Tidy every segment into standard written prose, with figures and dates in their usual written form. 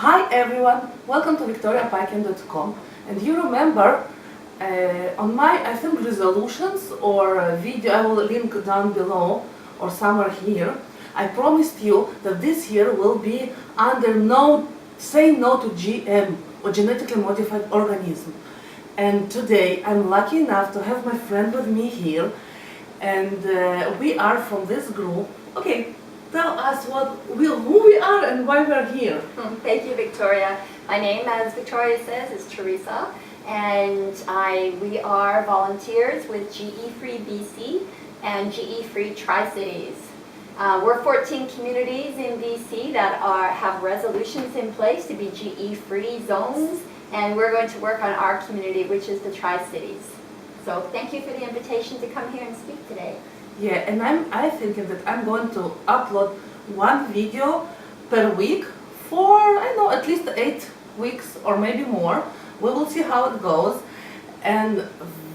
Hi everyone, welcome to victoriapaiken.com. And you remember on my, I think, resolutions or video, I will link down below or somewhere here, I promised you that this year will be under say no to GM or genetically modified organism. And today I'm lucky enough to have my friend with me here, and we are from this group. Okay, tell us who we are and why we're here. Thank you, Victoria. My name, as Victoria says, is Teresa, and we are volunteers with GE Free BC and GE Free Tri-Cities. We're 14 communities in BC that have resolutions in place to be GE Free zones, and we're going to work on our community, which is the Tri-Cities. So thank you for the invitation to come here and speak today. Yeah, and I thinking that I'm going to upload one video per week for, I know, at least 8 weeks or maybe more. We will see how it goes. And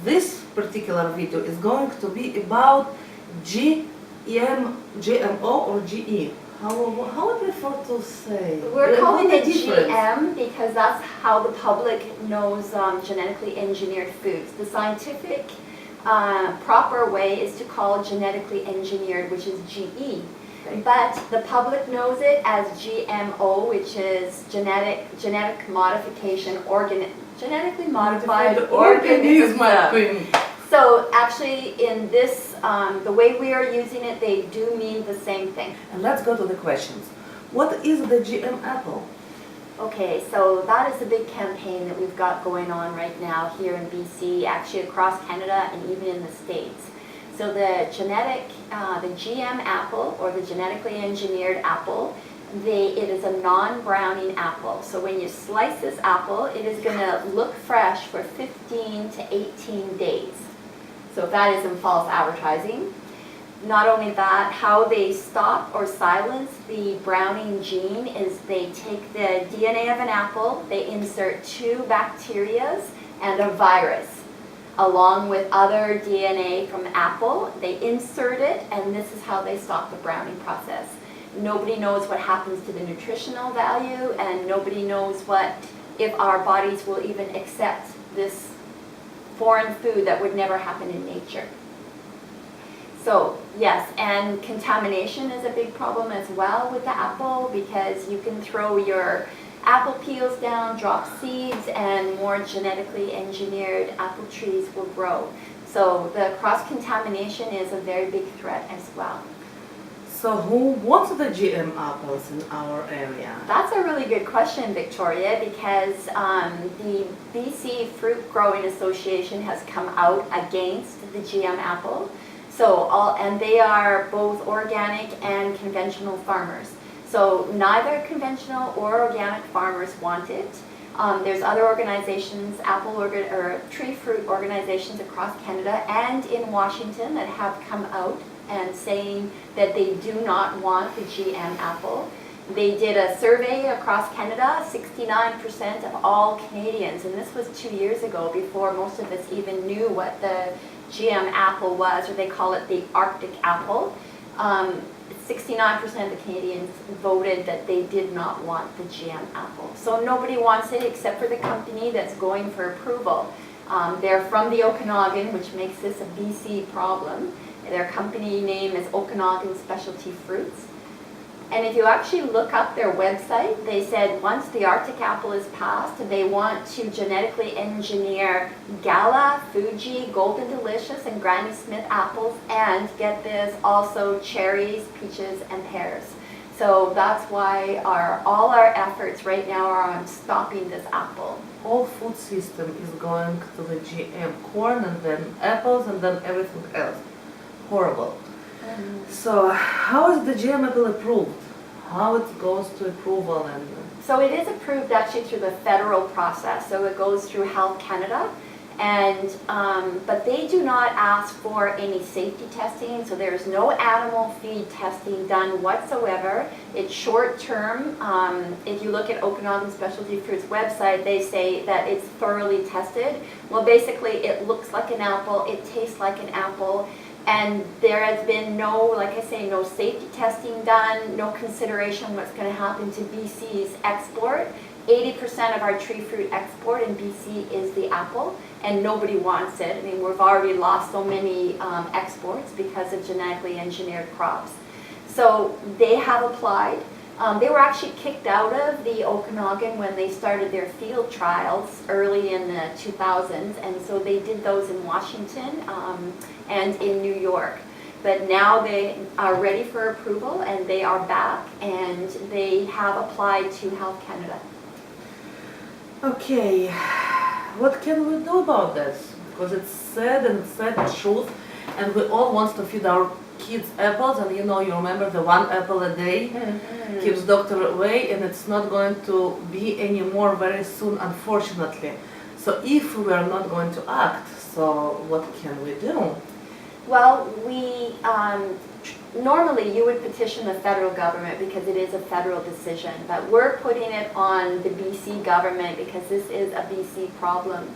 this particular video is going to be about GMO or GE. How I prefer to say? We're calling it GM because that's how the public knows genetically engineered foods. The scientific proper way is to call genetically engineered, which is GE. Okay. But the public knows it as GMO, which is genetic modification genetically modified organism. So actually in this, the way we are using it, they do mean the same thing. And let's go to the questions. What is the GM apple? Okay, so that is a big campaign that we've got going on right now here in BC, actually across Canada and even in the States. So the GM apple, or the genetically engineered apple, it is a non-browning apple. So when you slice this apple, it is going to look fresh for 15 to 18 days. So that isn't false advertising. Not only that, how they stop or silence the browning gene is they take the DNA of an apple, they insert 2 bacterias and a virus along with other DNA from apple. They insert it, and this is how they stop the browning process. Nobody knows what happens to the nutritional value, and nobody knows if our bodies will even accept this foreign food that would never happen in nature. So yes, and contamination is a big problem as well with the apple, because you can throw your apple peels down, drop seeds, and more genetically engineered apple trees will grow. So the cross-contamination is a very big threat as well. So who wants the GM apples in our area? That's a really good question, Victoria, because the BC Fruit Growing Association has come out against the GM apple. And they are both organic and conventional farmers. So neither conventional or organic farmers want it. There's other organizations, tree fruit organizations across Canada and in Washington that have come out and saying that they do not want the GM apple. They did a survey across Canada, 69% of all Canadians, and this was 2 years ago before most of us even knew what the GM apple was, or they call it the Arctic apple. 69% of the Canadians voted that they did not want the GM apple. So nobody wants it except for the company that's going for approval. They're from the Okanagan, which makes this a BC problem. Their company name is Okanagan Specialty Fruits. And if you actually look up their website, they said once the Arctic apple is passed, they want to genetically engineer Gala, Fuji, Golden Delicious, and Granny Smith apples, and get this, also cherries, peaches, and pears. So that's why all our efforts right now are on stopping this apple. Whole food system is going to the GM, corn and then apples and then everything else. Horrible. So how is the GM apple approved? How it goes to approval? And so it is approved actually through the federal process. So it goes through Health Canada, and but they do not ask for any safety testing. So there is no animal feed testing done whatsoever. It's short term. If you look at Okanagan Specialty Fruits website, they say that it's thoroughly tested. Well, basically, it looks like an apple. It tastes like an apple. And there has been no, like I say, no safety testing done, no consideration what's going to happen to BC's export. 80% of our tree fruit export in BC is the apple, and nobody wants it. I mean, we've already lost so many exports because of genetically engineered crops. So they have applied. They were actually kicked out of the Okanagan when they started their field trials early in the 2000s, and so they did those in Washington and in New York. But now they are ready for approval, and they are back, and they have applied to Health Canada. Okay, what can we do about this? Because it's sad and sad truth, and we all want to feed our kids apples, and you remember the one apple a day keeps doctor away, and it's not going to be anymore very soon, unfortunately. So if we are not going to act, so what can we do? Well, we normally you would petition the federal government because it is a federal decision, but we're putting it on the BC government because this is a BC problem.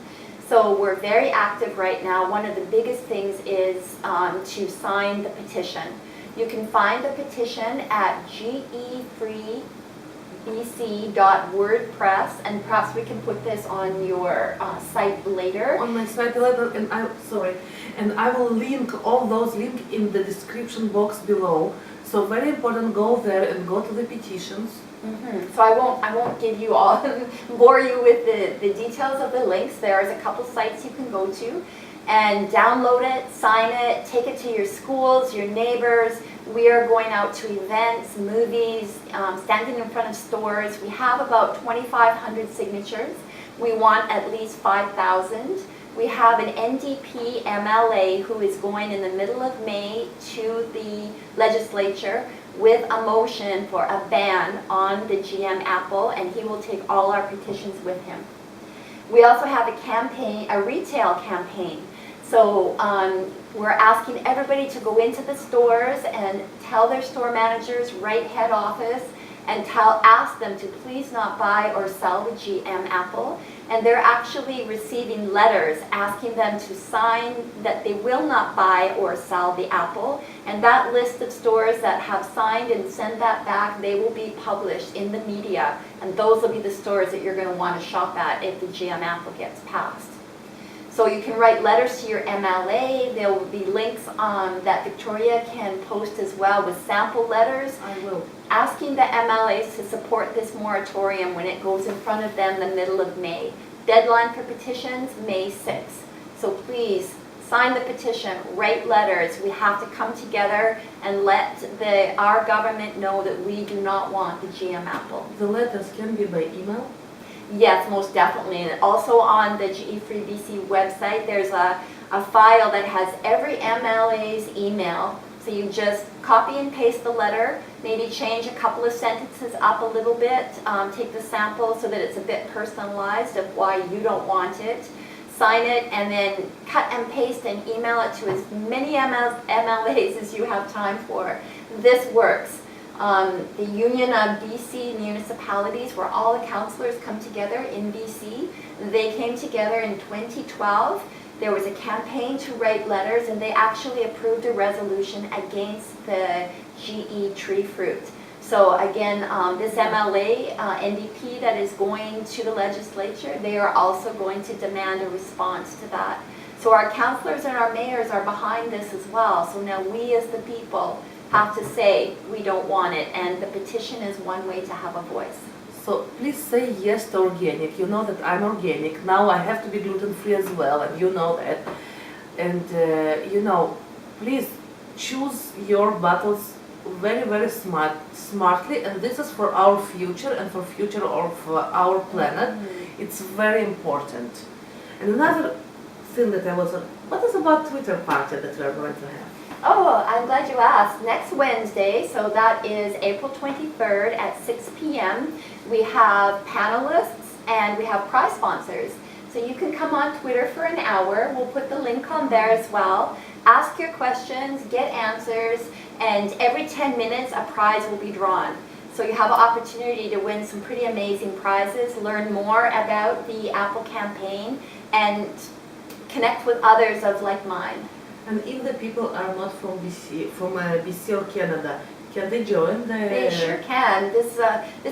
So we're very active right now. One of the biggest things is to sign the petition. You can find the petition at gebc.wordpress, and perhaps we can put this on your site later. On my site later, and I will link all those links in the description box below. So very important, go there and go to the petitions. So I won't give you all, bore you with the details of the links. There's a couple sites you can go to and download it, sign it, take it to your schools, your neighbors. We are going out to events, movies, standing in front of stores. We have about 2,500 signatures. We want at least 5,000. We have an NDP MLA who is going in the middle of May to the legislature with a motion for a ban on the GM apple, and he will take all our petitions with him. We also have a campaign, a retail campaign. So we're asking everybody to go into the stores and tell their store managers, write head office, and ask them to please not buy or sell the GM apple. And they're actually receiving letters asking them to sign that they will not buy or sell the apple. And that list of stores that have signed and send that back, they will be published in the media. And those will be the stores that you're going to want to shop at if the GM apple gets passed. So you can write letters to your MLA. There will be links that Victoria can post as well with sample letters. I will. Asking the MLAs to support this moratorium when it goes in front of them the middle of May. Deadline for petitions, May 6th. So please sign the petition, write letters. We have to come together and let our government know that we do not want the GM apple. The letters can be by email? Yes, most definitely. And also on the GE Free BC website, there's a file that has every MLA's email. So you just copy and paste the letter, maybe change a couple of sentences up a little bit, take the sample so that it's a bit personalized of why you don't want it, sign it, and then cut and paste and email it to as many MLAs as you have time for. This works. The Union of BC Municipalities, where all the councillors come together in BC, they came together in 2012. There was a campaign to write letters, and they actually approved a resolution against the GE tree fruit. So again, this MLA, NDP that is going to the legislature, they are also going to demand a response to that. So our councillors and our mayors are behind this as well. So now we as the people have to say we don't want it, and the petition is one way to have a voice. So please say yes to organic. You know that I'm organic. Now I have to be gluten-free as well, and you know that. And please choose your battles very, very smartly, and this is for our future and for future of our planet. It's very important. And another thing that what is about Twitter party that we are going to have? Oh, I'm glad you asked. Next Wednesday, so that is April 23rd at 6 p.m. We have panelists and we have prize sponsors. So you can come on Twitter for an hour. We'll put the link on there as well. Ask your questions, get answers, and every 10 minutes a prize will be drawn. So you have an opportunity to win some pretty amazing prizes, learn more about the Apple campaign, and connect with others of like mind. And if the people are not from BC or Canada, can they join the... They sure can. This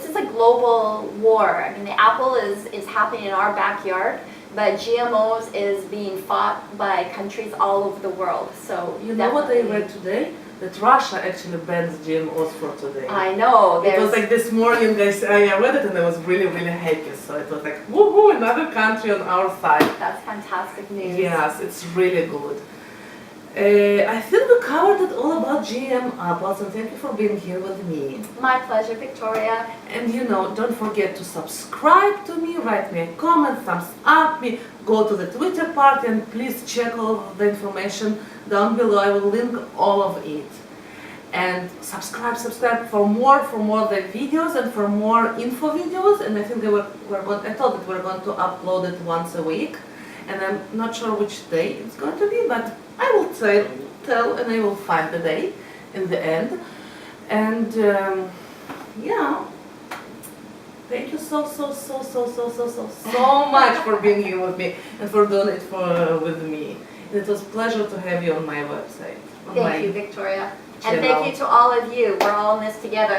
is a global war. I mean, the apple is happening in our backyard, but GMOs is being fought by countries all over the world. So You know what I read today? That Russia actually bans GMOs for today. I know. It was like this morning, guys, I read it and I was really, really happy. So it was like, woohoo, another country on our side. That's fantastic news. Yes, it's really good. I think we covered it all about GM apples, and thank you for being here with me. My pleasure, Victoria. And you know, don't forget to subscribe to me, write me a comment, thumbs up me, go to the Twitter party, and please check all of the information down below. I will link all of it. And subscribe for more of the videos and for more info videos. And I think I thought that we're going to upload it once a week. And I'm not sure which day it's going to be, but I will tell and I will find the day in the end. And yeah, thank you so much for being here with me and for doing it with me. It was a pleasure to have you on my website. Thank you, Victoria. And channel. thank you to all of you. We're all in this together.